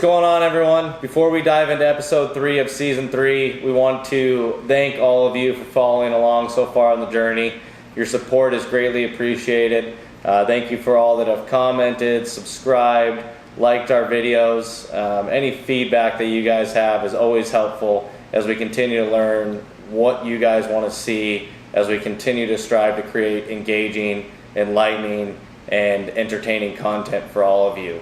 going on, everyone? Before we dive into episode 3 of season 3, we want to thank all of you for following along so far on the journey. Your support is greatly appreciated. Thank you for all that have commented, subscribed, liked our videos. Any feedback that you guys have is always helpful as we continue to learn what you guys want to see as we continue to strive to create engaging, enlightening, and entertaining content for all of you.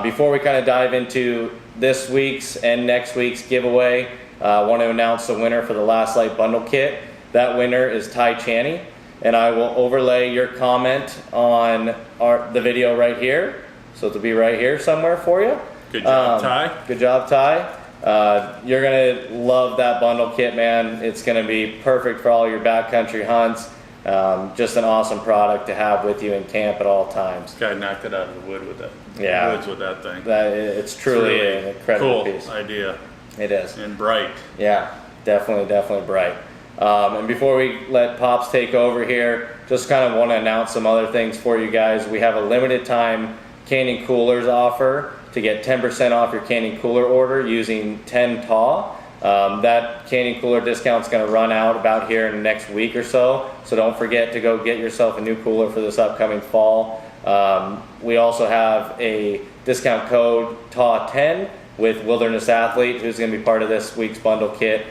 Before we kind of dive into this week's and next week's giveaway, I want to announce the winner for the Last Light Bundle Kit. That winner is Ty Chaney, and I will overlay your comment on the video right here. So it'll be right here somewhere for you. Good job, Ty. Good job, Ty. You're going to love that bundle kit, man. It's going to be perfect for all your backcountry hunts. Just an awesome product to have with you in camp at all times. This guy knocked it out of the wood with that. Yeah, woods with that thing. It's truly an incredible cool piece. Idea. It is. And bright. Yeah, definitely bright. And before we let Pops take over here, just kind of want to announce some other things for you guys. We have a limited time canning coolers offer to get 10% off your canning cooler order using 10 TAW. That canning cooler discount is going to run out about here in the next week or so. So don't forget to go get yourself a new cooler for this upcoming fall. We also have a discount code TAW10 with Wilderness Athlete, who's going to be part of this week's bundle kit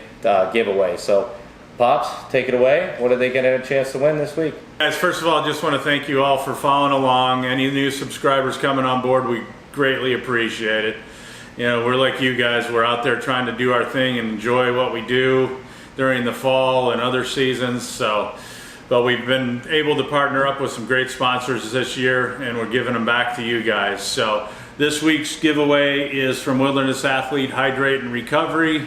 giveaway. So Pops, take it away. What are they getting a chance to win this week? Guys, first of all, I just want to thank you all for following along. Any new subscribers coming on board, we greatly appreciate it. You know, we're like you guys. We're out there trying to do our thing and enjoy what we do during the fall and other seasons. But we've been able to partner up with some great sponsors this year, and we're giving them back to you guys. So this week's giveaway is from Wilderness Athlete Hydrate and Recovery,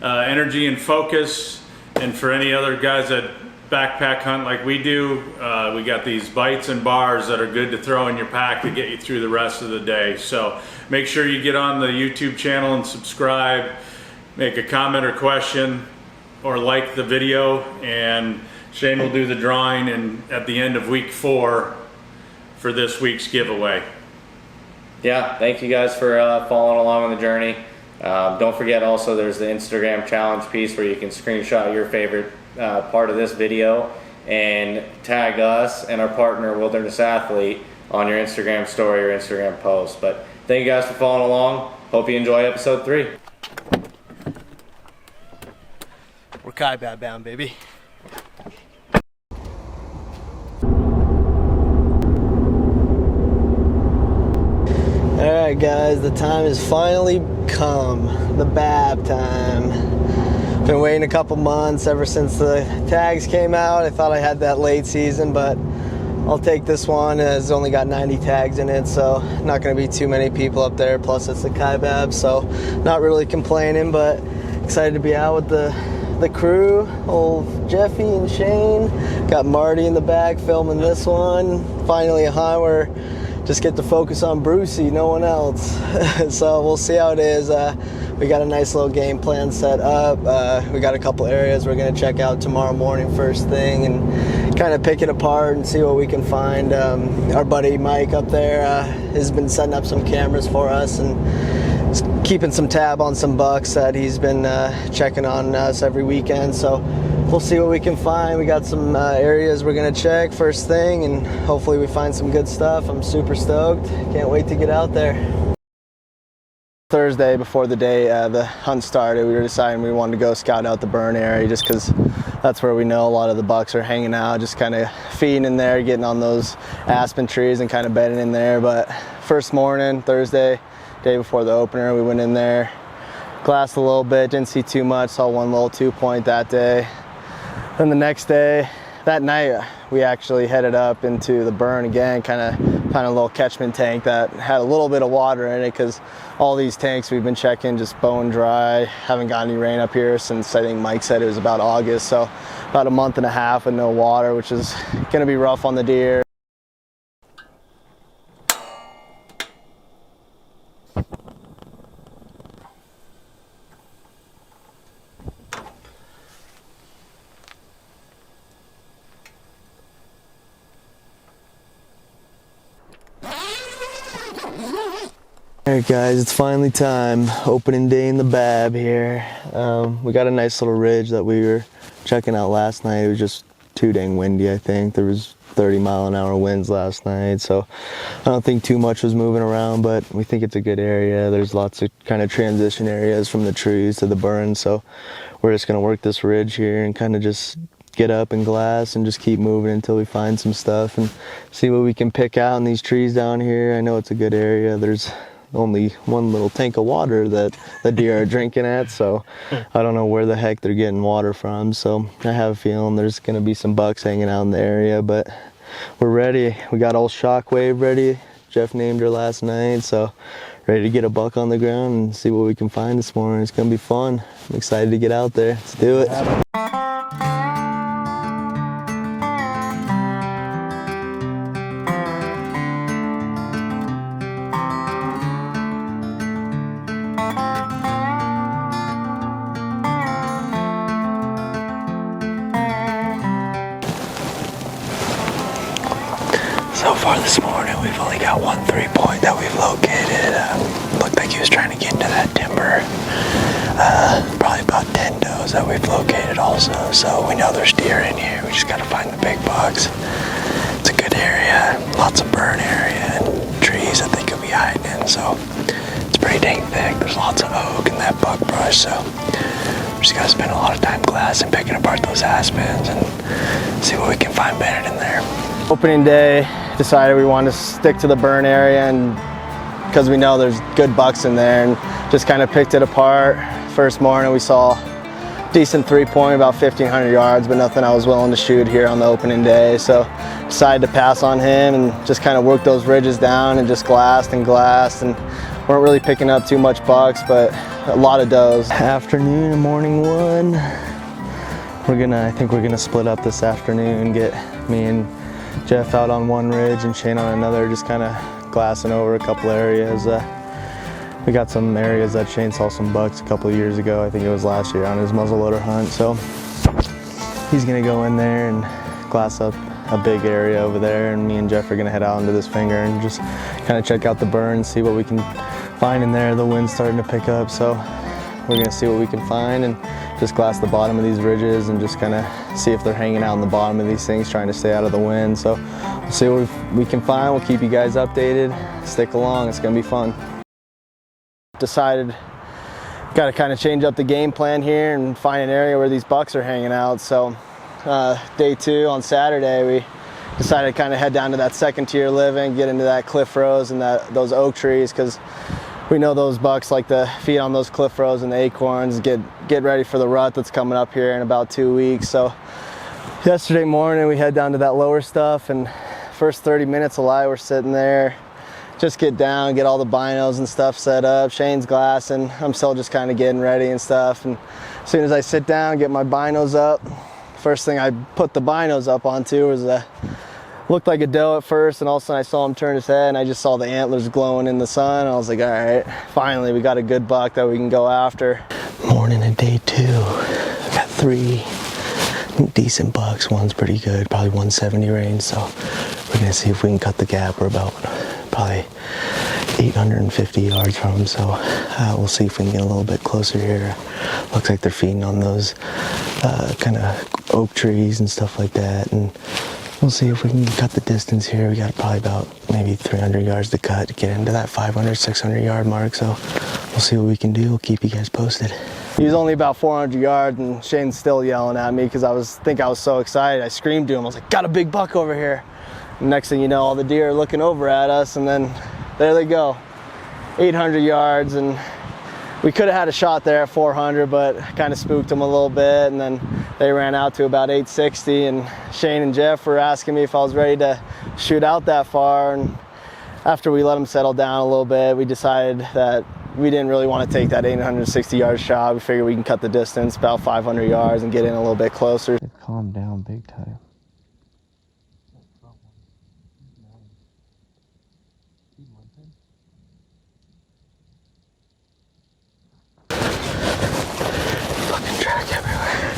Energy and Focus. And for any other guys that backpack hunt like we do, we got these bites and bars that are good to throw in your pack to get you through the rest of the day. So make sure you get on the YouTube channel and subscribe, make a comment or question, or like the video, and Shane will do the drawing at the end of week 4 for this week's giveaway. Yeah, thank you guys for following along on the journey. Don't forget also there's the Instagram challenge piece where you can screenshot your favorite part of this video and tag us and our partner Wilderness Athlete on your Instagram story or Instagram post. But thank you guys for following along. Hope you enjoy episode 3. We're Kaibab bound, baby. Alright guys, the time has finally come. The Bab time. Been waiting a couple months ever since the tags came out. I thought I had that late season, but I'll take this one. It's only got 90 tags in it, so not going to be too many people up there. Plus it's the Kaibab, so not really complaining, but excited to be out with the crew. Old Jeffy and Shane. Got Marty in the back filming this one. Finally a hunt where just get to focus on Brucey, no one else. So we'll see how it is. We got a nice little game plan set up. We got a couple areas we're gonna check out tomorrow morning first thing and kind of pick it apart and see what we can find. Our buddy Mike up there has been setting up some cameras for us and keeping some tab on some bucks that he's been checking on us every weekend. So we'll see what we can find. We got some areas we're gonna check first thing, and hopefully we find some good stuff. I'm super stoked. Can't wait to get out there. Thursday before the day the hunt started, we were deciding we wanted to go scout out the burn area just because that's where we know a lot of the bucks are hanging out, just kind of feeding in there, getting on those aspen trees and kind of bedding in there. But first morning, Thursday, day before the opener, we went in there, glassed a little bit, didn't see too much, saw one little 2-point that day. Then the next day, that night, we actually headed up into the burn again, kind of a little catchment tank that had a little bit of water in it because all these tanks we've been checking just bone dry, haven't got any rain up here since I think Mike said it was about August, so about a month and a half with no water, which is going to be rough on the deer. Alright guys, it's finally time. Opening day in the Bab here. We got a nice little ridge that we were checking out last night. It was just too dang windy, I think. There was 30-mile-an-hour winds last night, so I don't think too much was moving around, but we think it's a good area. There's lots of kind of transition areas from the trees to the burn, so we're just going to work this ridge here and kind of just get up and glass and just keep moving until we find some stuff and see what we can pick out in these trees down here. I know it's a good area. There's only one little tank of water that the deer are drinking at, so I don't know where the heck they're getting water from. So I have a feeling there's going to be some bucks hanging out in the area, but we're ready. We got old Shockwave ready. Jeff named her last night, so ready to get a buck on the ground and see what we can find this morning. It's going to be fun. I'm excited to get out there. Let's do it. So far this morning, we've only got one 3-point that we've located. Looked like he was trying to get into that timber. Probably about 10 does that we've located also. So we know there's deer in here. We just got to find the big bucks. It's a good area, lots of burn area and trees I think he'll be hiding in. So it's pretty dang thick. There's lots of oak in that buck brush. So we just got to spend a lot of time glassing, picking apart those aspens and see what we can find buried in there. Opening day, decided we wanted to stick to the burn area, and because we know there's good bucks in there, and just kind of picked it apart. First morning we saw decent 3-point, about 1,500 yards, but nothing I was willing to shoot here on the opening day. So decided to pass on him and just kind of work those ridges down and just glassed and weren't really picking up too much bucks, but a lot of does. Afternoon and morning one. I think we're gonna split up this afternoon, get me and Jeff out on one ridge and Shane on another, just kind of glassing over a couple areas. We got some areas that Shane saw some bucks a couple of years ago. I think it was last year on his muzzleloader hunt. So he's gonna go in there and glass up a big area over there, and me and Jeff are gonna head out into this finger and just kind of check out the burn, see what we can find in there. The wind's starting to pick up, so we're gonna see what we can find and just glass the bottom of these ridges and just kind of see if they're hanging out in the bottom of these things, trying to stay out of the wind. So we'll see what we can find. We'll keep you guys updated. Stick along, it's gonna be fun. Decided got to kind of change up the game plan here and find an area where these bucks are hanging out. So day 2 on Saturday, we decided to kind of head down to that second tier living, get into that cliff rows and those oak trees, because we know those bucks like to feed on those cliff rows and the acorns, get ready for the rut that's coming up here in about 2 weeks. So yesterday morning we head down to that lower stuff, and first 30 minutes of light we're sitting there, just get down, get all the binos and stuff set up. Shane's glassing, I'm still just kind of getting ready and stuff, and as soon as I sit down, get my binos up, first thing I put the binos up onto was looked like a doe at first, and all of a sudden I saw him turn his head and I just saw the antlers glowing in the sun. I was like, all right, finally we got a good buck that we can go after. Morning of day 2. I got 3 decent bucks. One's pretty good, probably 170 range. So we're gonna see if we can cut the gap. We're about probably 850 yards from them. So we'll see if we can get a little bit closer here. Looks like they're feeding on those kind of oak trees and stuff like that. And we'll see if we can cut the distance here. We got probably about maybe 300 yards to cut to get into that 500, 600 yard mark. So we'll see what we can do. We'll keep you guys posted. He was only about 400 yards, and Shane's still yelling at me because I was so excited. I screamed to him. I was like, got a big buck over here. And next thing you know, all the deer are looking over at us, and then there they go. 800 yards, and we could have had a shot there at 400, but kind of spooked them a little bit, and then they ran out to about 860, and Shane and Jeff were asking me if I was ready to shoot out that far, and after we let them settle down a little bit, we decided that we didn't really want to take that 860 yard shot. We figured we can cut the distance about 500 yards and get in a little bit closer. They've calmed down big time. Fucking track everywhere.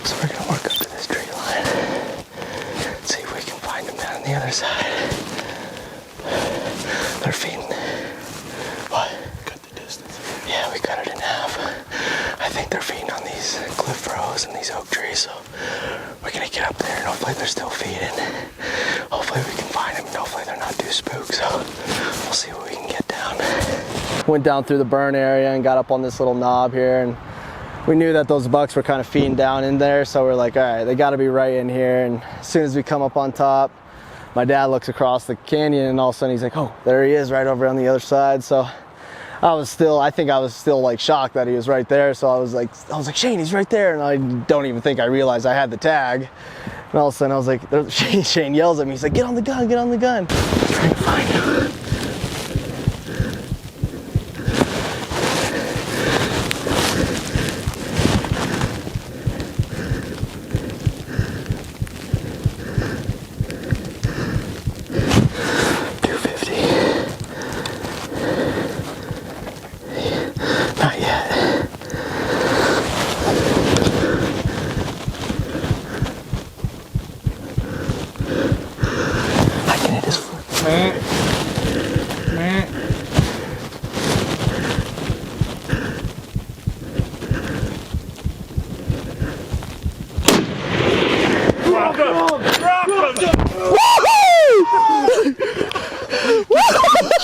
So we're gonna work up to this tree line. See if we can find them down on the other side. They're feeding. What? Cut the distance. Yeah, we cut it in half. I think they're feeding on these cliff rows and these oak trees, so we're gonna get up there and hopefully they're still feeding. Hopefully we can find them and hopefully they're not too spooked, so we'll see what we can get down. Went down through the burn area and got up on this little knob here, and we knew that those bucks were kind of feeding down in there, so we're like, all right, they gotta be right in here. And as soon as we come up on top, my dad looks across the canyon and all of a sudden he's like, oh, there he is right over on the other side. So I think I was still like shocked that he was right there. So I was like, Shane, he's right there. And I don't even think I realized I had the tag. And all of a sudden I was like, Shane yells at me. He's like, get on the gun, get on the gun. I'm trying to find him.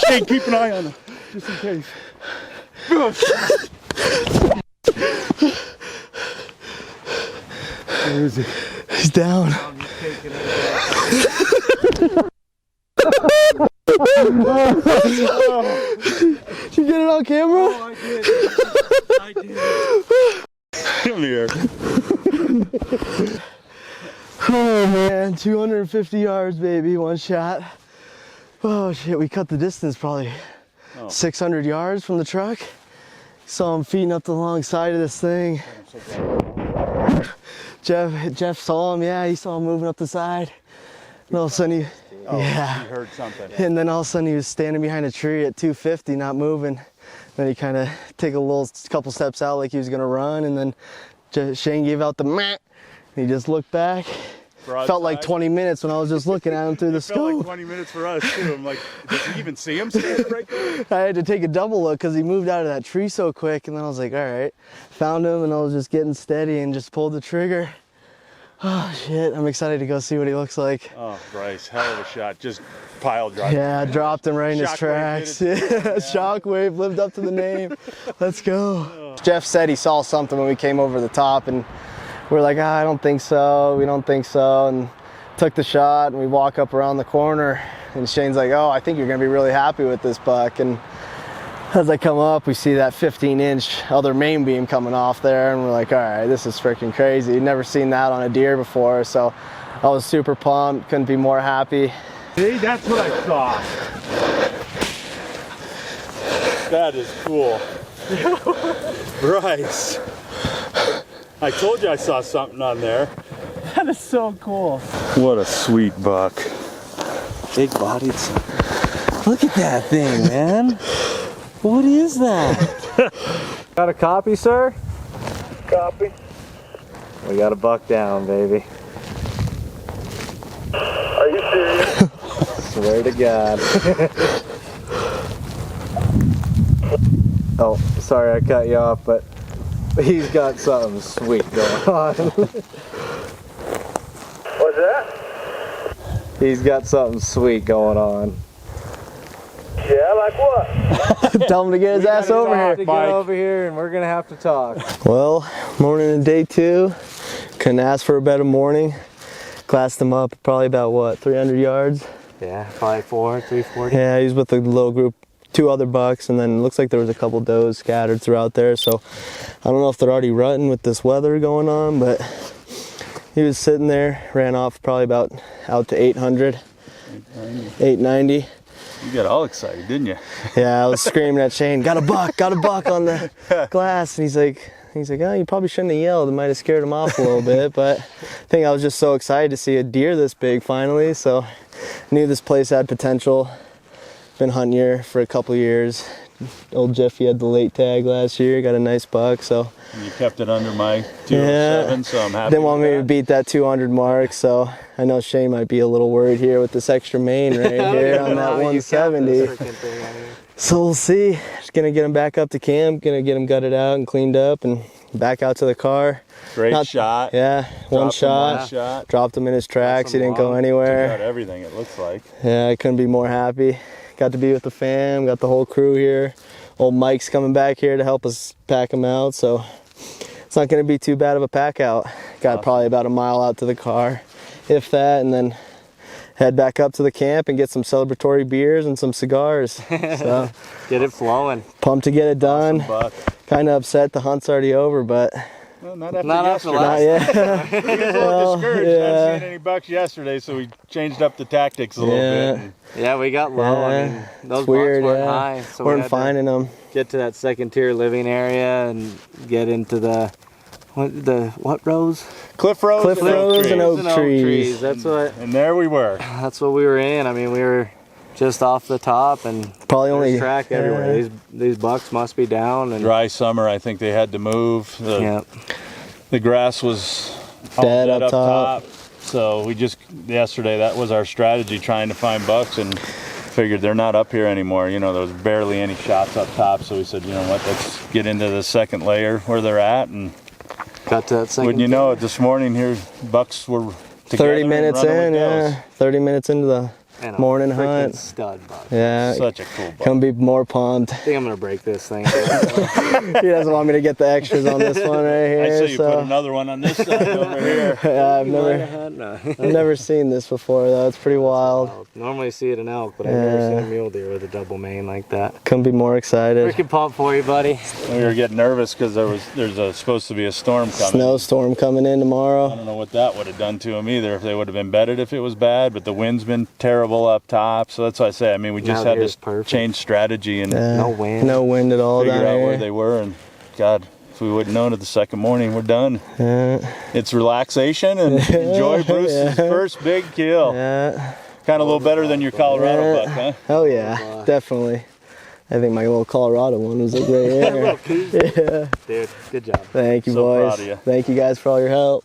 Shane, keep an eye on him, just in case. Where is he? He's down. Did you get it on camera? Oh, I did. Come here. Oh man, 250 yards, baby, one shot. Oh shit, we cut the distance probably 600 yards from the truck. Saw him feeding up the long side of this thing. Jeff saw him, yeah, he saw him moving up the side. And all of a sudden he heard something. And then all of a sudden he was standing behind a tree at 250, not moving. Then he kind of took a couple steps out like he was gonna run, and then Shane gave out the meh, and he just looked back. Felt like 20 minutes when I was just looking at him through the scope. Felt like 20 minutes for us too. I'm like, did you even see him standing right there? I had to take a double look because he moved out of that tree so quick, and then I was like, all right. Found him, and I was just getting steady and just pulled the trigger. Oh shit, I'm excited to go see what he looks like. Oh, Bryce, hell of a shot. Just pile drive. Yeah, dropped him right in his Shockwave tracks. did it. Yeah, Shockwave lived up to the name. Let's go. Jeff said he saw something when we came over the top, and we're like, I don't think so, we don't think so, and took the shot, and we walk up around the corner, and Shane's like, oh, I think you're gonna be really happy with this buck. And as I come up, we see that 15-inch other main beam coming off there, and we're like, all right, this is freaking crazy. Never seen that on a deer before, so I was super pumped, couldn't be more happy. See, that's what I saw. That is cool. Bryce, I told you I saw something on there. That is so cool. What a sweet buck. Big bodied. Look at that thing, man. What is that? Got a copy, sir? Copy. We got a buck down, baby. Are you serious? Swear to God. Oh, sorry I cut you off, but he's got something sweet going on. What's that? He's got something sweet going on. Yeah, like what? Tell him to get his ass over here. Get over here, and we're gonna have to talk. Well, morning of day 2. Couldn't ask for a better morning. Classed him up probably about what, 300 yards? Yeah, 5'4", 340. Yeah, he was with a little group, 2 other bucks, and then it looks like there was a couple does scattered throughout there. So I don't know if they're already rutting with this weather going on, but he was sitting there, ran off probably about out to 800, 890. You got all excited, didn't you? Yeah, I was screaming at Shane, got a buck on the glass. And he's like, oh, you probably shouldn't have yelled. It might have scared him off a little bit. But I think I was just so excited to see a deer this big finally. So knew this place had potential. Been hunting here for a couple years. Old Jeffy had the late tag last year, got a nice buck, so. And you kept it under my 207, so I'm happy. Didn't want with me that. to beat that 200 mark, so I know Shane might be a little worried here with this extra main right here on that 170. So we'll see. Just gonna get him back up to camp, gonna get him gutted out and cleaned up and back out to the car. Great shot. Yeah, one shot. Dropped him in his tracks. He didn't go anywhere. Got everything, it looks like. Yeah, I couldn't be more happy. Got to be with the fam, got the whole crew here. Old Mike's coming back here to help us pack him out, so it's not going to be too bad of a pack out. Got probably about a mile out to the car, if that, and then head back up to the camp and get some celebratory beers and some cigars. So Get it flowing. pumped to get it done. Kind of upset the hunt's already over, but Well, not after Not after yesterday. not yet. We got a little discouraged. I hadn't seen any bucks yesterday, so we changed up the tactics a little bit. Yeah, we got low. I mean, those It's weird, bucks weren't yeah. high, so we Weren't had to finding them. get to that second tier living area and get into the what rows? Cliff rows, Cliff rows and oak trees. That's what And there we were. we were in. I mean, we were just off the top and Probably there's only track everywhere. These bucks must be down and Dry summer, I think they had to move. yeah. The grass was all Dead dead up top. So we just, yesterday, that was our strategy, trying to find bucks, and figured they're not up here anymore. You know, there was barely any shots up top, so we said, you know what, let's get into the second layer where they're at. And Got to that second. wouldn't you know it, this morning here, bucks were together 30 minutes and running in, with yeah. does. 30 minutes into the and a morning freaking hunt. stud buck. Yeah, Such a cool buck. couldn't be more pumped. I think I'm gonna break this thing. He doesn't want me to get the extras on this one right here. I say you so. put another one on this side over here. Yeah, I've never seen this before though. It's pretty wild. Normally see it in elk, but I've never seen a mule deer with a double mane like that. Couldn't be more excited. Freaking pumped for you, buddy. We were getting nervous because there's supposed to be a storm coming. Snowstorm coming in I tomorrow. don't know what that would have done to them either, if they would have been bedded if it was bad, but the wind's been terrible up top, so that's why I say, I mean, we just Now had here's to perfect. change strategy and No wind. No wind at all figure down out here. where they were, and God, if we wouldn't known it the second morning, we're done. Yeah, It's relaxation and enjoy Bruce's first big kill. yeah. Kind of a little better than your Colorado buck, huh? Hell yeah, definitely. I think my little Colorado one was like right here. Yeah. Dude, good job. Thank you, So boys. proud of you. Thank you guys for all your help.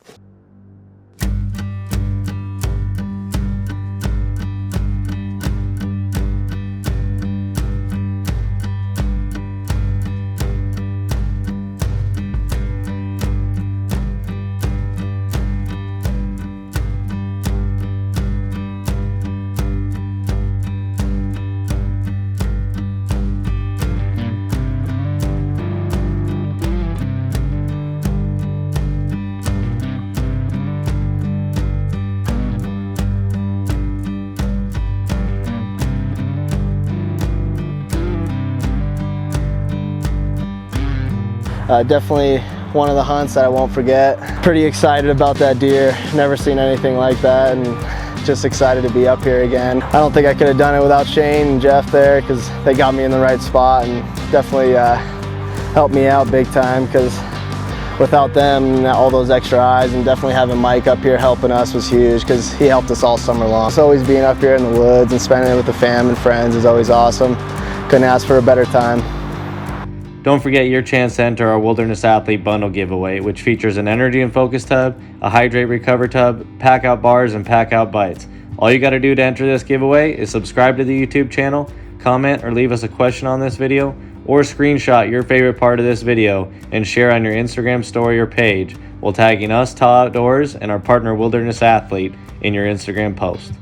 Definitely one of the hunts that I won't forget. Pretty excited about that deer. Never seen anything like that, and just excited to be up here again. I don't think I could have done it without Shane and Jeff there, because they got me in the right spot and definitely helped me out big time, because without them, all those extra eyes, and definitely having Mike up here helping us was huge, because he helped us all summer long. So always being up here in the woods and spending it with the fam and friends is always awesome. Couldn't ask for a better time. Don't forget your chance to enter our Wilderness Athlete Bundle giveaway, which features an energy and focus tub, a hydrate recover tub, pack out bars, and pack out bites. All you got to do to enter this giveaway is subscribe to the YouTube channel, comment or leave us a question on this video, or screenshot your favorite part of this video and share on your Instagram story or page while tagging us, Tall Outdoors, and our partner Wilderness Athlete in your Instagram post.